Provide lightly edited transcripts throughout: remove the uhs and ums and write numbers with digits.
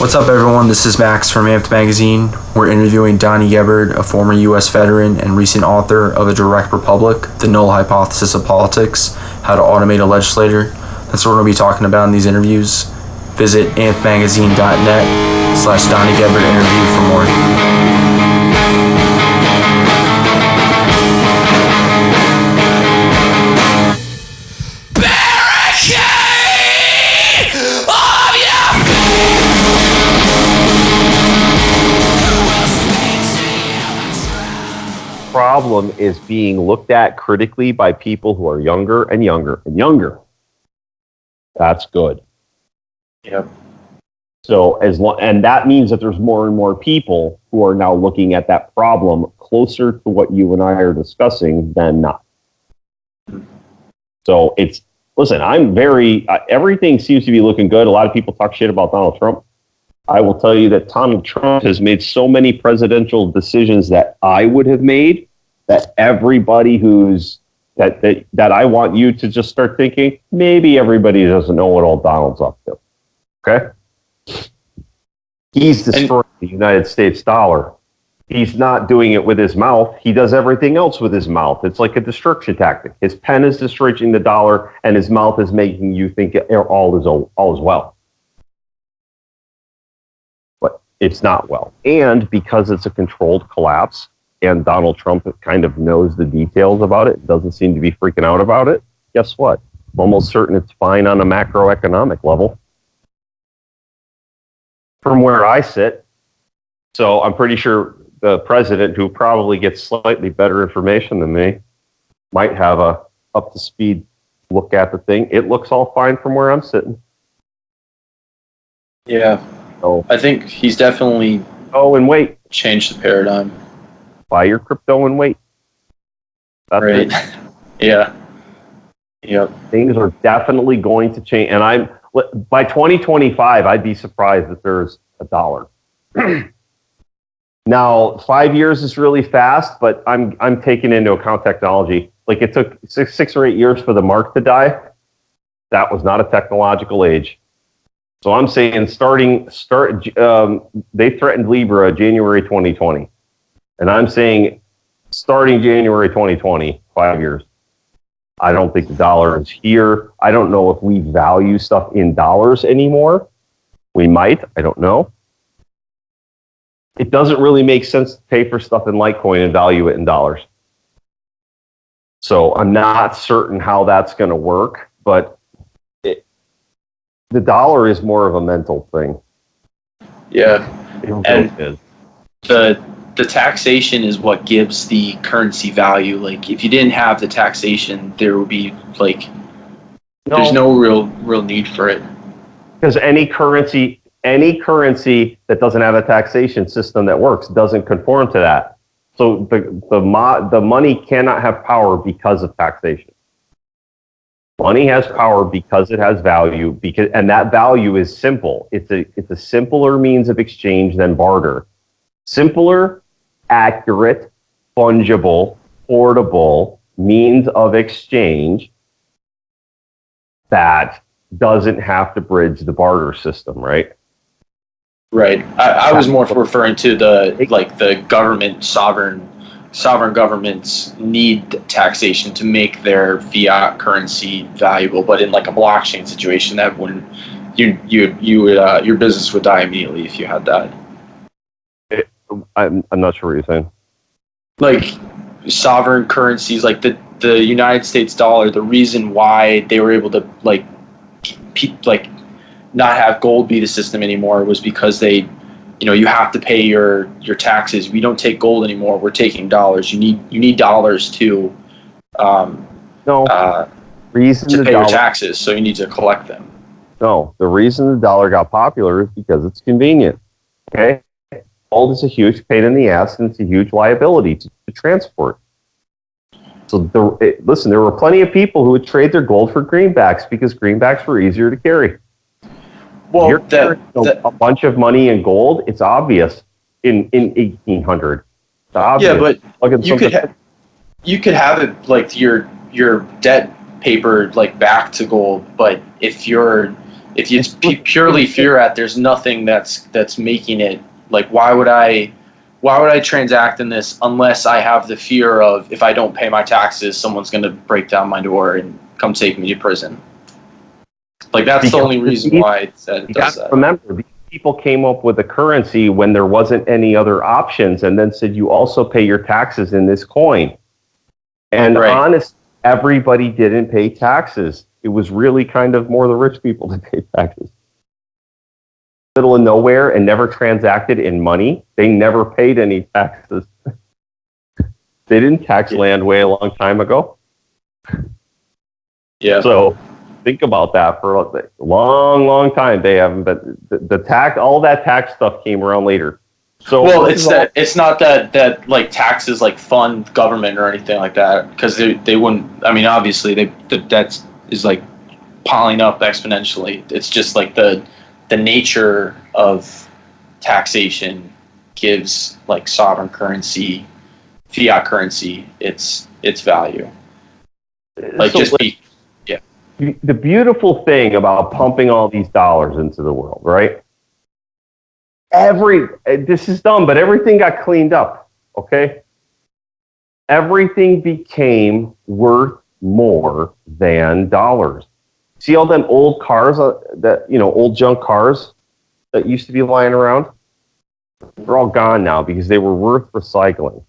What's up, everyone? This is Max from Amped Magazine. We're interviewing Donnie Gebert, a former U.S. veteran and recent author of A Direct Republic, The Null Hypothesis of Politics, How to Automate a Legislator. That's what we're going to be talking about in these interviews. Visit ampmagazine.net/Donnie Gebert interview for more. Problem is being looked at critically by people who are younger and younger and younger. That's good. Yep. So and that means that there's more and more people who are now looking at that problem closer to what you and I are discussing than not. So I'm very, everything seems to be looking good. A lot of people talk shit about Donald Trump. I will tell you that Donald Trump has made so many presidential decisions that I would have made that everybody that I want you to just start thinking, maybe everybody doesn't know what all Donald's up to. Okay? He's destroying the United States dollar. He's not doing it with his mouth. He does everything else with his mouth. It's like a destruction tactic. His pen is destroying the dollar, and his mouth is making you think all is well. It's not well. And because it's a controlled collapse and Donald Trump kind of knows the details about it, doesn't seem to be freaking out about it, guess what? I'm almost certain it's fine on a macroeconomic level from where I sit. So I'm pretty sure the president, who probably gets slightly better information than me, might have a up-to-speed look at the thing. It looks all fine from where I'm sitting. Yeah. I think he's definitely changed the paradigm. Buy your crypto and wait. That's right. it. Yeah. Yep. Things are definitely going to change. And by 2025, I'd be surprised if there's a dollar. Now, 5 years is really fast, but I'm taking into account technology. Like, it took six or 8 years for the mark to die. That was not a technological age. So I'm saying they threatened Libra January 2020. And I'm saying starting January 2020, 5 years. I don't think the dollar is here. I don't know if we value stuff in dollars anymore. We might. I don't know. It doesn't really make sense to pay for stuff in Litecoin and value it in dollars. So I'm not certain how that's going to work, but the dollar is more of a mental thing. Yeah. And the taxation is what gives the currency value. Like, if you didn't have the taxation, there would be there's no real need for it. Because any currency that doesn't have a taxation system that works doesn't conform to that. So the money cannot have power because of taxation. Money has power because it has value, and that value is simple. It's a simpler means of exchange than barter. Simpler, accurate, fungible, portable means of exchange that doesn't have to bridge the barter system, right? Right. I was more referring to the government, sovereign governments need taxation to make their fiat currency valuable, but in like a blockchain situation, that wouldn't your business would die immediately if you had that. I'm not sure what you're saying. Like, sovereign currencies, like the United States dollar, the reason why they were able to not have gold be the system anymore was because they, you have to pay your taxes. We don't take gold anymore. We're taking dollars. You need dollars to pay your taxes. So you need to collect them. No, the reason the dollar got popular is because it's convenient. Okay, gold is a huge pain in the ass, and it's a huge liability to transport. So there were plenty of people who would trade their gold for greenbacks because greenbacks were easier to carry. Well, you're carrying a bunch of money in gold. It's obvious in 1800. It's obvious. Yeah, but you could have it like your debt paper like back to gold, but if you're If it's purely fiat, there's nothing that's making it like why would I transact in this unless I have the fear of if I don't pay my taxes, someone's going to break down my door and come take me to prison. Like that's the only reason why it does that. Remember, these people came up with a currency when there wasn't any other options, and then said you also pay your taxes in this coin. And honestly, everybody didn't pay taxes. It was really kind of more the rich people that paid taxes. Middle of nowhere and never transacted in money. They never paid any taxes. They didn't tax land way a long time ago. Yeah. So think about that for a long, long time. They haven't, but the tax, all that tax stuff came around later. So well, it's not that like taxes like fund government or anything like that because they wouldn't. I mean, obviously the debt is like piling up exponentially. It's just like the nature of taxation gives like sovereign currency, fiat currency, its value. Like so yeah. The beautiful thing about pumping all these dollars into the world, right? This is dumb, but everything got cleaned up, okay? Everything became worth more than dollars. See all them old cars, old junk cars that used to be lying around? They're all gone now because they were worth recycling.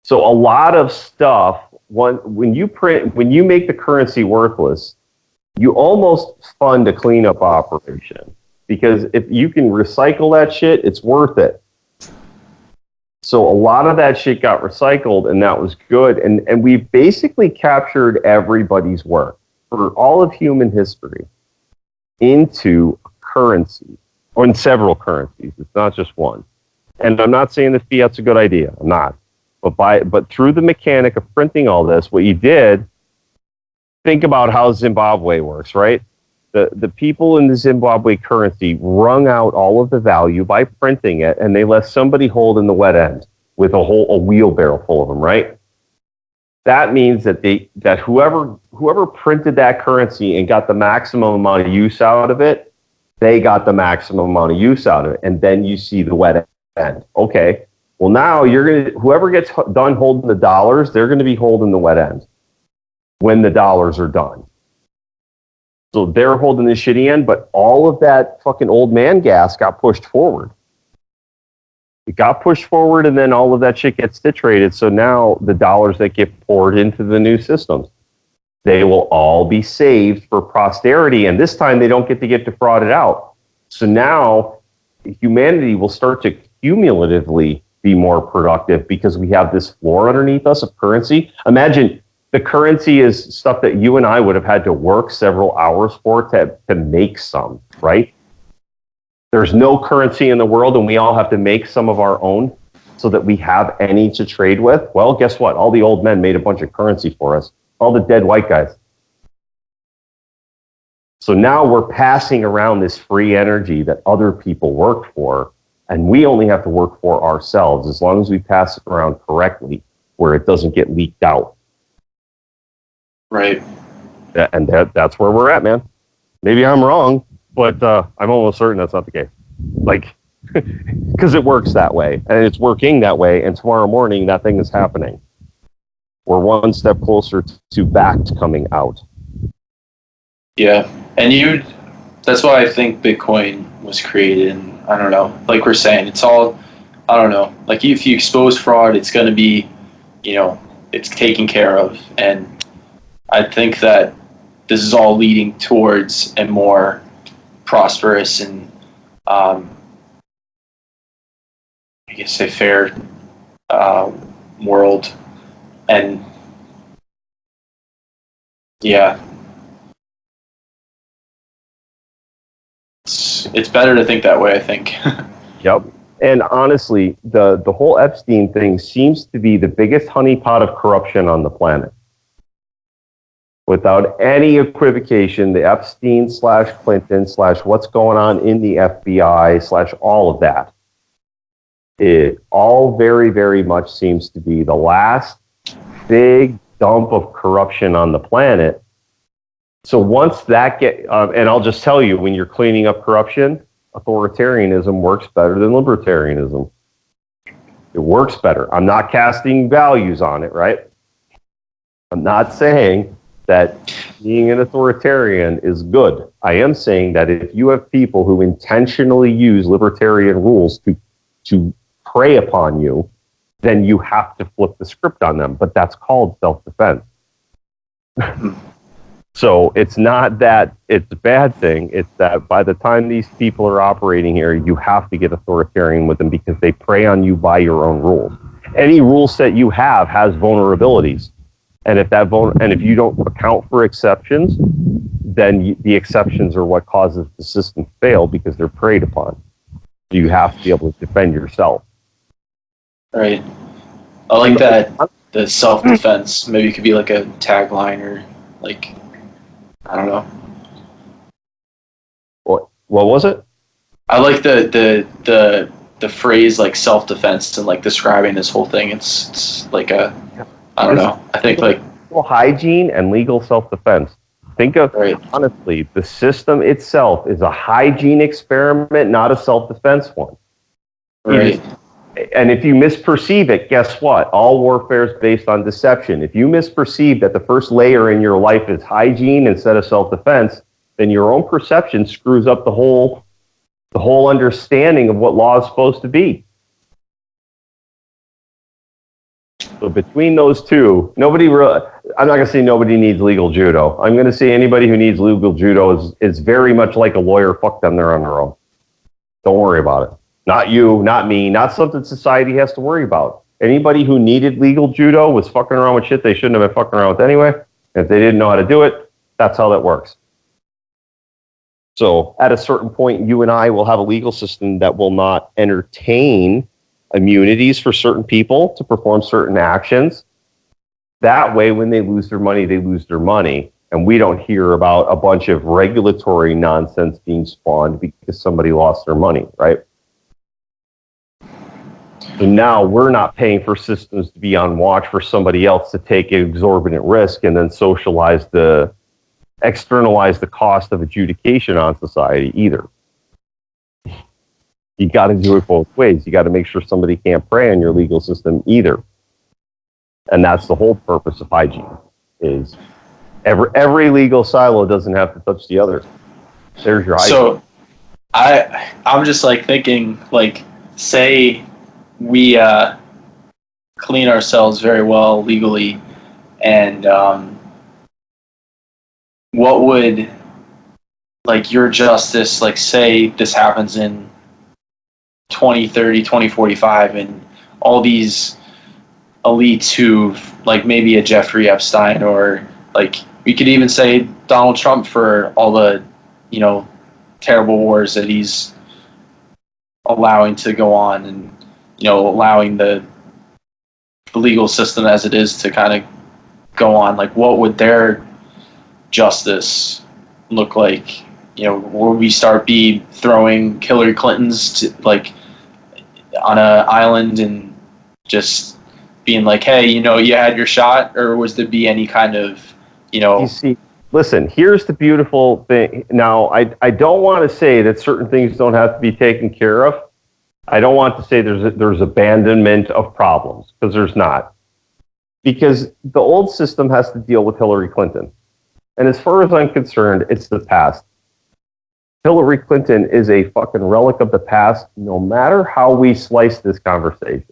So a lot of stuff, when you make the currency worthless, you almost fund a cleanup operation. Because if you can recycle that shit, it's worth it. So a lot of that shit got recycled, and that was good. And we've basically captured everybody's work for all of human history into a currency, or in several currencies. It's not just one. And I'm not saying that fiat's a good idea. I'm not. But through the mechanic of printing all this, what you did, think about how Zimbabwe works, right? The people in the Zimbabwe currency wrung out all of the value by printing it, and they let somebody hold in the wet end with a wheelbarrow full of them, right? That means that whoever printed that currency and got the maximum amount of use out of it, they got the maximum amount of use out of it. And then you see the wet end. Okay, well now whoever gets done holding the dollars, they're going to be holding the wet end when the dollars are done. So they're holding the shitty end, but all of that fucking old man gas got pushed forward. It got pushed forward, and then all of that shit gets titerated. So now the dollars that get poured into the new systems, they will all be saved for posterity, and this time they don't get to get defrauded out. So now humanity will start to cumulatively be more productive because we have this floor underneath us of currency. Imagine the currency is stuff that you and I would have had to work several hours for to make some, right? There's no currency in the world, and we all have to make some of our own so that we have any to trade with. Well, guess what? All the old men made a bunch of currency for us. All the dead white guys. So now we're passing around this free energy that other people worked for, and we only have to work for ourselves as long as we pass it around correctly where it doesn't get leaked out. Right. And that's where we're at, man. Maybe I'm wrong, but I'm almost certain that's not the case. Like, because it works that way, and it's working that way, and tomorrow morning that thing is happening. We're one step closer to backed coming out. Yeah, and that's why I think Bitcoin was created. And I don't know, like we're saying, it's all, I don't know, like if you expose fraud, it's going to be, it's taken care of. And I think that this is all leading towards a more prosperous and, I guess, a fair world. And yeah, it's better to think that way, I think. Yep. And honestly, the whole Epstein thing seems to be the biggest honeypot of corruption on the planet. Without any equivocation, the Epstein / Clinton / what's going on in the FBI / all of that, it all very, very much seems to be the last big dump of corruption on the planet So once that and I'll just tell you, when you're cleaning up corruption, authoritarianism works better than libertarianism. It works better. I'm not casting values on it, right? I'm not saying that being an authoritarian is good. I am saying that if you have people who intentionally use libertarian rules to prey upon you, then you have to flip the script on them. But that's called self-defense. So it's not that it's a bad thing. It's that by the time these people are operating here, you have to get authoritarian with them because they prey on you by your own rules. Any rule set you have has vulnerabilities. And if you don't account for exceptions, then the exceptions are what causes the system to fail because they're preyed upon. You have to be able to defend yourself. Right. I like that. The self-defense. Maybe it could be like a tagline or like, I don't know. What was it? I like the phrase like self-defense and like describing this whole thing. It's like a, I don't know. I think like legal hygiene and legal self-defense. Think of, honestly, the system itself is a hygiene experiment, not a self-defense one. Right. And if you misperceive it, guess what? All warfare is based on deception. If you misperceive that the first layer in your life is hygiene instead of self-defense, then your own perception screws up the whole understanding of what law is supposed to be. So between those two, I'm not going to say nobody needs legal judo. I'm going to say anybody who needs legal judo is very much like a lawyer. Fuck them, they're on their own. Don't worry about it. Not you, not me, not something society has to worry about. Anybody who needed legal judo was fucking around with shit they shouldn't have been fucking around with anyway. And if they didn't know how to do it, that's how that works. So at a certain point, you and I will have a legal system that will not entertain immunities for certain people to perform certain actions. That way, when they lose their money, they lose their money. And we don't hear about a bunch of regulatory nonsense being spawned because somebody lost their money, right? So now we're not paying for systems to be on watch for somebody else to take exorbitant risk and then externalize the cost of adjudication on society either. You got to do it both ways. You got to make sure somebody can't prey on your legal system either. And that's the whole purpose of hygiene, is every legal silo doesn't have to touch the other. There's your hygiene. So I'm just like thinking, like, say we clean ourselves very well legally, and what would, like, your justice, like, say this happens in 2030, 2045, and all these elites who, like, maybe a Jeffrey Epstein, or like we could even say Donald Trump, for all the, you know, terrible wars that he's allowing to go on, and, you know, allowing the legal system as it is to kind of go on. Like, what would their justice look like? You know, will we start throwing Hillary Clinton's to, like, on an island and just being like, hey, you know, you had your shot? Or was there be any kind of, you know... You see, listen, here's the beautiful thing. Now, I don't want to say that certain things don't have to be taken care of. I don't want to say there's abandonment of problems, because there's not. Because the old system has to deal with Hillary Clinton. And as far as I'm concerned, it's the past. Hillary Clinton is a fucking relic of the past, no matter how we slice this conversation.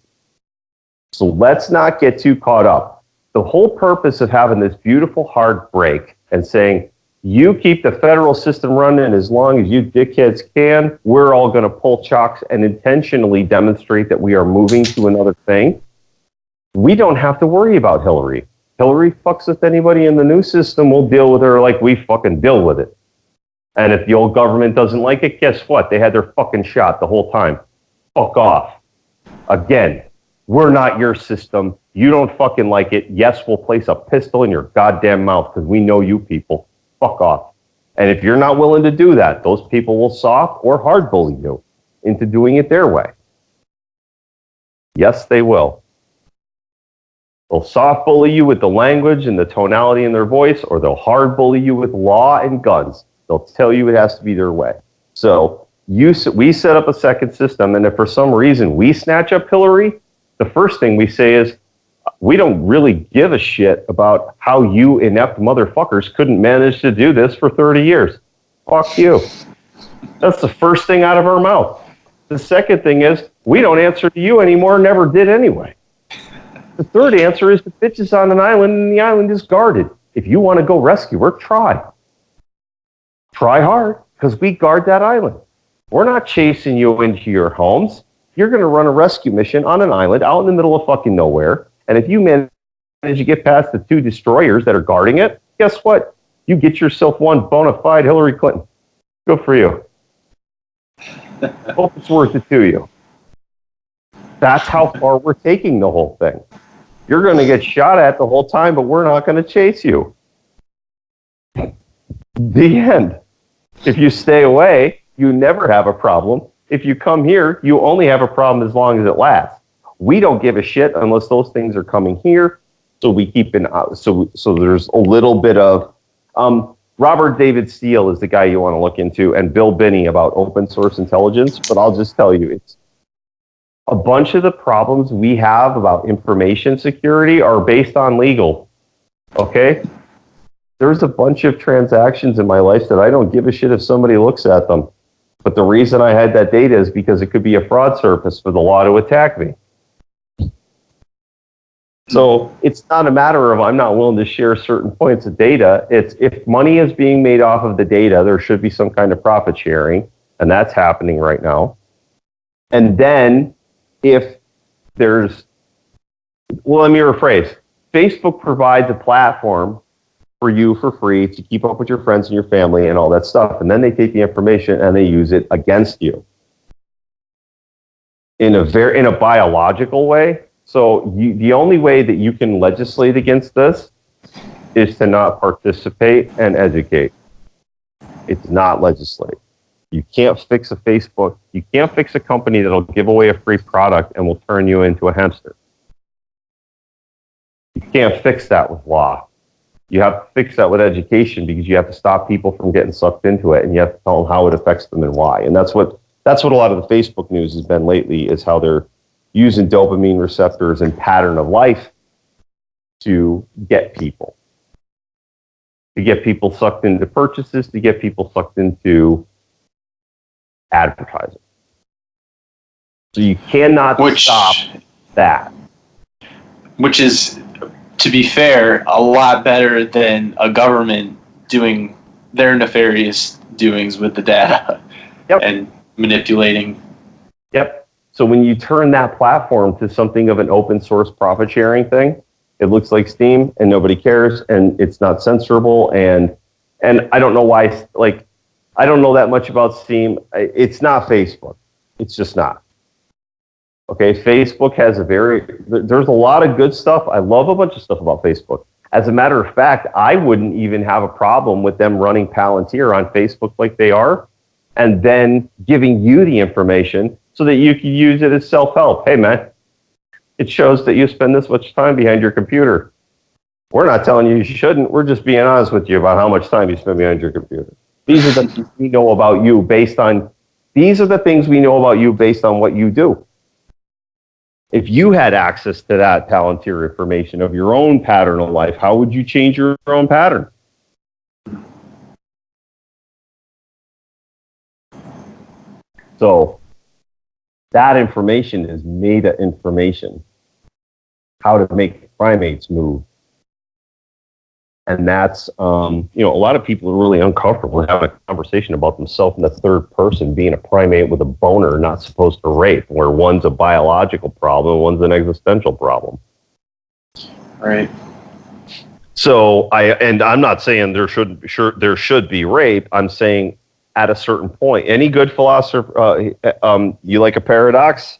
So let's not get too caught up. The whole purpose of having this beautiful hard break and saying, you keep the federal system running as long as you dickheads can, we're all going to pull chocks and intentionally demonstrate that we are moving to another thing. We don't have to worry about Hillary. Hillary fucks with anybody in the new system, we'll deal with her like we fucking deal with it. And if the old government doesn't like it, guess what? They had their fucking shot the whole time. Fuck off. Again, we're not your system. You don't fucking like it. Yes, we'll place a pistol in your goddamn mouth because we know you people. Fuck off. And if you're not willing to do that, those people will soft or hard bully you into doing it their way. Yes, they will. They'll soft bully you with the language and the tonality in their voice, or they'll hard bully you with law and guns. They'll tell you it has to be their way. So we set up a second system, and if for some reason we snatch up Hillary, the first thing we say is, we don't really give a shit about how you inept motherfuckers couldn't manage to do this for 30 years. Fuck you. That's the first thing out of our mouth. The second thing is, we don't answer to you anymore, never did anyway. The third answer is, the bitch is on an island and the island is guarded. If you want to go rescue her, try. Try hard, because we guard that island. We're not chasing you into your homes. You're going to run a rescue mission on an island out in the middle of fucking nowhere. And if you manage to get past the 2 destroyers that are guarding it, guess what? You get yourself one bona fide Hillary Clinton. Good for you. Hope it's worth it to you. That's how far we're taking the whole thing. You're going to get shot at the whole time, but we're not going to chase you. The end. If you stay away, you never have a problem. If you come here, you only have a problem as long as it lasts. We don't give a shit unless those things are coming here. So we keep an so there's a little bit of Robert David Steele is the guy you want to look into, and Bill Binney about open source intelligence. But I'll just tell you, it's a bunch of the problems we have about information security are based on legal. Okay? There's a bunch of transactions in my life that I don't give a shit if somebody looks at them. But the reason I had that data is because it could be a fraud surface for the law to attack me. So it's not a matter of I'm not willing to share certain points of data. It's if money is being made off of the data, there should be some kind of profit sharing, and that's happening right now. And then if there's, well, let me rephrase. Facebook provides a platform for you for free to keep up with your friends and your family and all that stuff. And then they take the information and they use it against you in a biological way. So the only way that you can legislate against this is to not participate and educate. It's not legislate. You can't fix a Facebook. You can't fix a company that'll give away a free product and will turn you into a hamster. You can't fix that with law. You have to fix that with education, because you have to stop people from getting sucked into it, and you have to tell them how it affects them and why. And that's what a lot of the Facebook news has been lately, is how they're using dopamine receptors and pattern of life to get people. To get people sucked into purchases, to get people sucked into advertising. So you cannot stop that. Which is, to be fair, a lot better than a government doing their nefarious doings with the data. Yep. And manipulating. Yep. So when you turn that platform to something of an open source profit sharing thing, it looks like Steam and nobody cares, and it's not censorable, and I don't know why, like, I don't know that much about Steam. It's not Facebook. It's just not. Okay, Facebook has there's a lot of good stuff. I love a bunch of stuff about Facebook. As a matter of fact, I wouldn't even have a problem with them running Palantir on Facebook like they are, and then giving you the information so that you can use it as self-help. Hey, man, it shows that you spend this much time behind your computer. We're not telling you shouldn't. We're just being honest with you about how much time you spend behind your computer. These are the things we know about you based on what you do. If you had access to that Palantir information of your own pattern of life, how would you change your own pattern? So that information is meta information. How to make primates move. And that's, a lot of people are really uncomfortable having a conversation about themselves in the third person, being a primate with a boner, not supposed to rape, where one's a biological problem, one's an existential problem. Right. So I'm not saying there should be rape. I'm saying at a certain point, any good philosopher, you like a paradox?